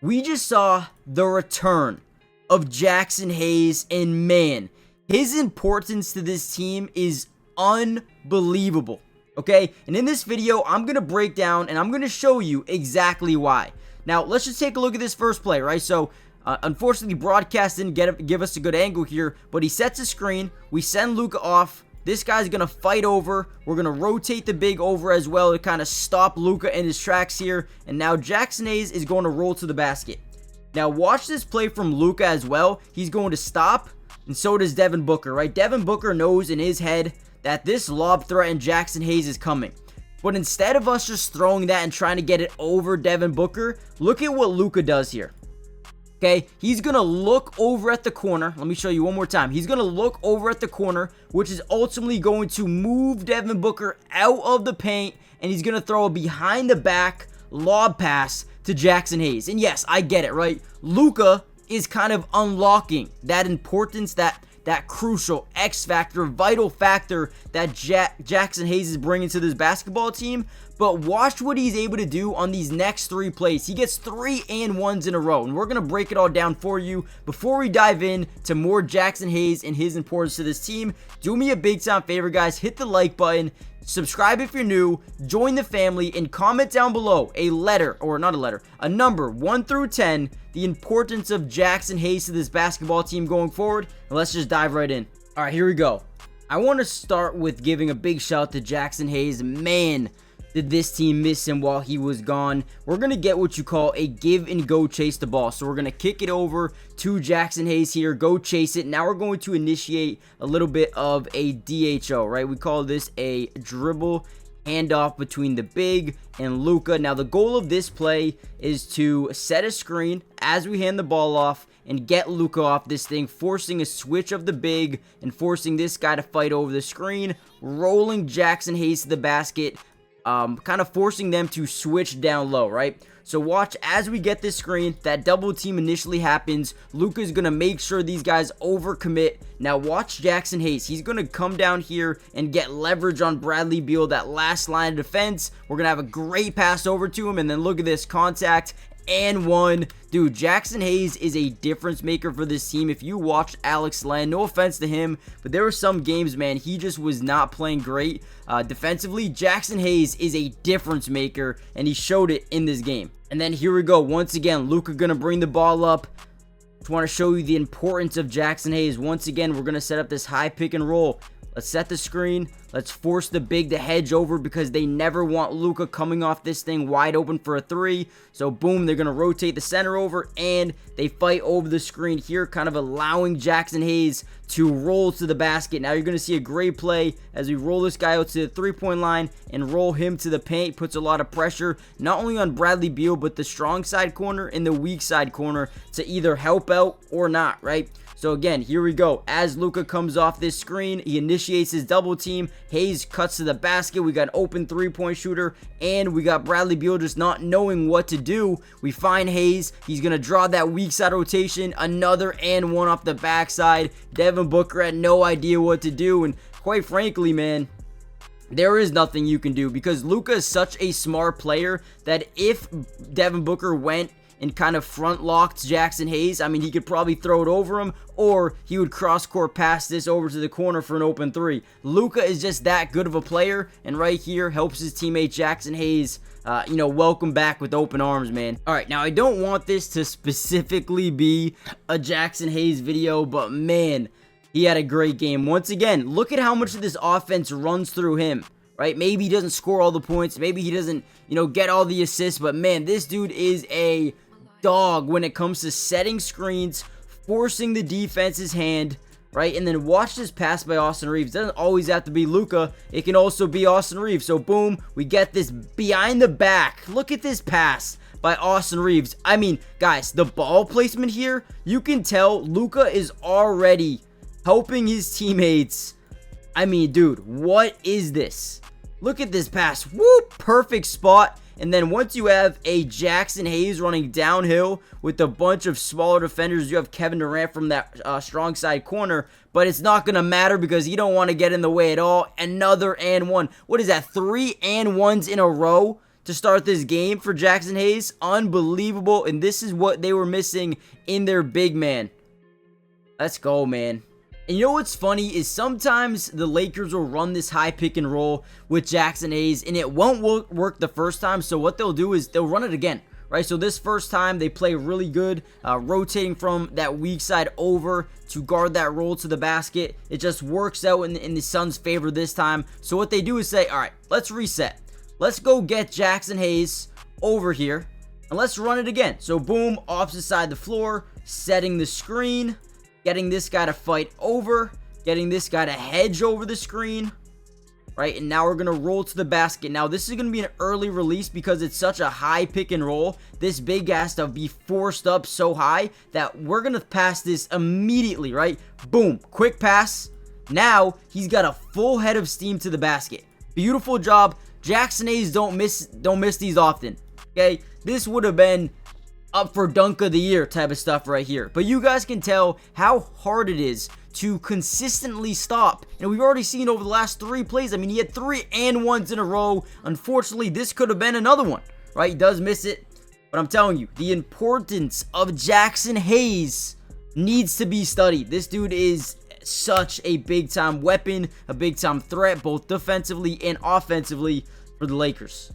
we just saw the return of Jaxson Hayes, and man, his importance to this team is unbelievable, okay? And in this video, I'm going to break down and I'm going to show you exactly why. Now, let's just take a look at this first play, right? So, unfortunately, broadcast didn't give us a good angle here, but he sets a screen. We send Luka off. This guy's going to fight over. We're going to rotate the big over as well to kind of stop Luka in his tracks here. And now Jaxson Hayes is going to roll to the basket. Now, watch this play from Luka as well. He's going to stop, and so does Devin Booker, right? Devin Booker knows in his head that this lob threat in Jaxson Hayes is coming. But instead of us just throwing that and trying to get it over Devin Booker, look at what Luka does here. Okay, he's going to look over at the corner. Let me show you one more time. He's going to look over at the corner, which is ultimately going to move Devin Booker out of the paint, and he's going to throw a behind the back lob pass to Jaxson Hayes. And yes, I get it, right? Luka is kind of unlocking that importance, that crucial X factor, vital factor that Jaxson Hayes is bringing to this basketball team. But watch what he's able to do on these next 3 plays. He gets 3 and 1s in a row, and we're going to break it all down for you. Before we dive in to more Jaxson Hayes and his importance to this team, do me a big time favor, guys. Hit the like button. Subscribe if you're new, join the family, and comment down below a letter, or not a letter, a number 1 through 10, the importance of Jaxson Hayes to this basketball team going forward. And let's just dive right in. All right, here we go. I want to start with giving a big shout out to Jaxson Hayes. Man, did this team miss him while he was gone. We're going to get what you call a give and go chase the ball. So we're going to kick it over to Jaxson Hayes here, go chase it. Now we're going to initiate a little bit of a DHO, right? We call this a dribble handoff between the big and Luka. Now the goal of this play is to set a screen as we hand the ball off and get Luka off this thing, forcing a switch of the big and forcing this guy to fight over the screen, rolling Jaxson Hayes to the basket, kind of forcing them to switch down low, right? So watch as we get this screen, that double team initially happens. Luka's going to make sure these guys overcommit. Now watch Jaxson Hayes. He's going to come down here and get leverage on Bradley Beal, that last line of defense. We're going to have a great pass over to him, and then look at this contact. And one. Dude, Jaxson Hayes is a difference maker for this team. If you watched Alex Len, no offense to him, but there were some games, man, he just was not playing great defensively. Jaxson Hayes is a difference maker, and he showed it in this game. And then here we go. Once again, Luka gonna bring the ball up. Just want to show you the importance of Jaxson Hayes. Once again, we're gonna set up this high pick and roll. Let's set the screen. Let's force the big to hedge over because they never want Luka coming off this thing wide open for a 3. So boom, they're going to rotate the center over and they fight over the screen here, kind of allowing Jaxson Hayes to roll to the basket. Now you're going to see a great play as we roll this guy out to the 3-point line and roll him to the paint. Puts a lot of pressure not only on Bradley Beal, but the strong side corner and the weak side corner to either help out or not, right? So again, here we go. As Luka comes off this screen, he initiates his double team. Hayes cuts to the basket. We got an open 3-point shooter, and we got Bradley Beal just not knowing what to do. We find Hayes. He's going to draw that weak side rotation. Another and one off the backside. Devin Booker had no idea what to do, and quite frankly, man, there is nothing you can do because Luka is such a smart player that if Devin Booker went and kind of front locked Jaxson Hayes, I mean, he could probably throw it over him, or he would cross court pass this over to the corner for an open 3. Luka is just that good of a player, and right here helps his teammate Jaxson Hayes, welcome back with open arms, man. All right, now I don't want this to specifically be a Jaxson Hayes video, but man, he had a great game. Once again, look at how much of this offense runs through him. Right? Maybe he doesn't score all the points. Maybe he doesn't, get all the assists. But man, this dude is a dog when it comes to setting screens, forcing the defense's hand, right? And then watch this pass by Austin Reeves. It doesn't always have to be Luka. It can also be Austin Reeves. So boom, we get this behind the back. Look at this pass by Austin Reeves. I mean, guys, the ball placement here, you can tell Luka is already helping his teammates. I mean, dude, what is this? Look at this pass. Whoop, perfect spot. And then once you have a Jaxson Hayes running downhill with a bunch of smaller defenders, you have Kevin Durant from that strong side corner. But it's not going to matter because you don't want to get in the way at all. Another and one. What is that? 3 and 1s in a row to start this game for Jaxson Hayes. Unbelievable. And this is what they were missing in their big man. Let's go, man. And you know what's funny is sometimes the Lakers will run this high pick and roll with Jaxson Hayes, and it won't work the first time. So what they'll do is they'll run it again, right? So this first time they play really good, rotating from that weak side over to guard that roll to the basket. It just works out in the Suns' favor this time. So what they do is say, all right, let's reset. Let's go get Jaxson Hayes over here, and let's run it again. So boom, opposite side of the floor, setting the screen, getting this guy to fight over, getting this guy to hedge over the screen, right? And now we're going to roll to the basket. Now, this is going to be an early release because it's such a high pick and roll. This big guy has to be forced up so high that we're going to pass this immediately, right? Boom, quick pass. Now, he's got a full head of steam to the basket. Beautiful job. Jaxson Hayes don't miss these often, okay? This would have been up for dunk of the year type of stuff right here. But you guys can tell how hard it is to consistently stop. And we've already seen over the last 3 plays. I mean, he had 3 and 1s in a row. Unfortunately, this could have been another one, right? He does miss it. But I'm telling you, the importance of Jaxson Hayes needs to be studied. This dude is such a big-time weapon, a big-time threat, both defensively and offensively for the Lakers.